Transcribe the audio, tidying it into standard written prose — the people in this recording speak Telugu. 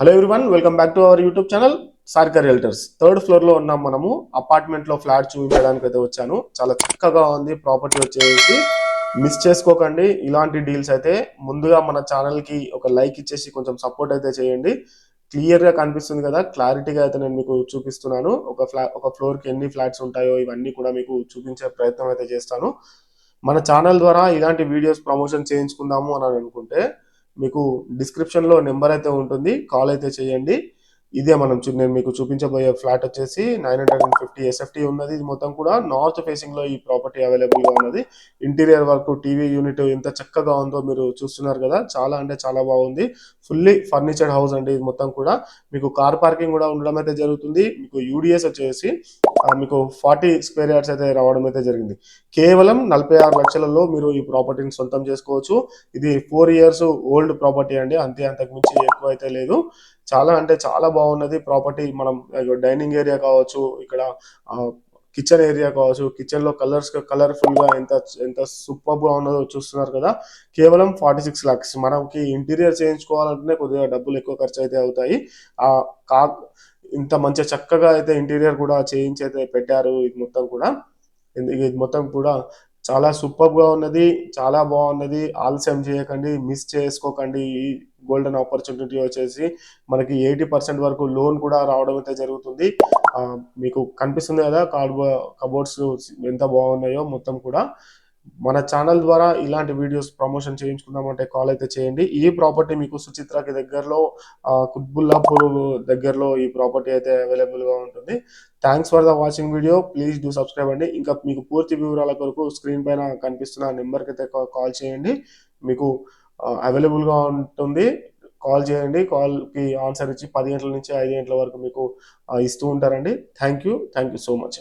Hello everyone, welcome back to our YouTube channel Sarika realtors. Third floor లో ఉన్నాం మనము. అపార్ట్మెంట్ లో ఫ్లాట్ చూపించడానికి అయితే వచ్చాను. చాలా చక్కగా ఉంది ప్రాపర్టీ వచ్చేసి. మిస్ చేసుకోకండి ఇలాంటి డీల్స్ అయితే. ముందుగా మన ఛానల్ కి ఒక లైక్ ఇచ్చేసి కొంచెం సపోర్ట్ అయితే చేయండి. క్లియర్ గా కనిపిస్తుంది కదా, క్లారిటీగా అయితే నేను మీకు చూపిస్తున్నాను. ఒక ఫ్లోర్ కి ఎన్ని ఫ్లాట్స్ ఉంటాయో ఇవన్నీ కూడా మీకు చూపించే ప్రయత్నం అయితే చేస్తాను. మన ఛానల్ ద్వారా ఇలాంటి వీడియోస్ ప్రమోషన్ చేయించుకుందాము అని అనుకుంటే మీకు డిస్క్రిప్షన్ లో నెంబర్ అయితే ఉంటుంది, కాల్ అయితే చేయండి. ఇదే నేను మీకు చూపించబోయే ఫ్లాట్ వచ్చేసి 950 SFT ఉన్నది. ఇది మొత్తం కూడా నార్త్ ఫేసింగ్ లో ఈ ప్రాపర్టీ అవైలబుల్ గా ఉన్నది. ఇంటీరియర్ వర్క్, టీవీ యూనిట్ ఎంత చక్కగా ఉందో మీరు చూస్తున్నారు కదా. చాలా అంటే చాలా బాగుంది. ఫుల్లీ ఫర్నిచర్డ్ హౌస్ అండి ఇది మొత్తం కూడా. మీకు కార్ పార్కింగ్ కూడా ఉండడం అయితే జరుగుతుంది. మీకు యూడిఎస్ వచ్చేసి మీకు 40 స్క్వేర్ యార్డ్స్ అయితే రావడం అయితే జరిగింది. కేవలం 46 లక్షలలో మీరు ఈ ప్రాపర్టీని సొంతం చేసుకోవచ్చు. ఇది 4 years ఓల్డ్ ప్రాపర్టీ అండి, అంతకు మించి ఎక్కువ అయితే లేదు. చాలా అంటే చాలా బాగున్నది ప్రాపర్టీ. మనం డైనింగ్ ఏరియా కావచ్చు, ఇక్కడ కిచెన్ ఏరియా కావచ్చు, కిచెన్ లో కలర్ఫుల్ గా ఎంత ఎంత సూపర్ గా ఉన్నదో చూస్తున్నారు కదా. కేవలం 46 lakhs. మనకి ఇంటీరియర్ చేయించుకోవాలంటే కొద్దిగా డబ్బులు ఎక్కువ ఖర్చు అయితే అవుతాయి. ఆ కా ఇంత మంచి చక్కగా అయితే ఇంటీరియర్ కూడా చేయించి అయితే పెట్టారు. ఇది మొత్తం కూడా చాలా సూపర్ గా ఉన్నది, చాలా బాగున్నది. ఆలస్యం చేయకండి, మిస్ చేసుకోకండి. ఈ గోల్డెన్ ఆపర్చునిటీ వచ్చేసి మనకి 80% వరకు లోన్ కూడా రావడం అయితే జరుగుతుంది. మీకు కనిపిస్తుంది కదా కబోర్డ్స్ ఎంత బాగున్నాయో మొత్తం కూడా. మన ఛానల్ ద్వారా ఇలాంటి వీడియోస్ ప్రమోషన్ చేయించుకుందామంటే కాల్ అయితే చేయండి. ఈ ప్రాపర్టీ మీకు సుచిత్రాకి దగ్గరలో, కుత్బుల్లాపూర్ దగ్గరలో ఈ ప్రాపర్టీ అయితే అవైలబుల్ గా ఉంటుంది. Thanks for the watching video. Please do subscribe అండి. ఇంకా మీకు పూర్తి వివరాల కొరకు స్క్రీన్ పైన కనిపిస్తున్న నెంబర్కి అయితే కాల్ చేయండి. మీకు అవైలబుల్ గా ఉంటుంది. కాల్ చేయండి. కాల్ కి ఆన్సర్ ఇచ్చి 10 గంటల నుంచి 5 గంటల వరకు మీకు ఇస్తూ ఉంటారండి. Thank you so much.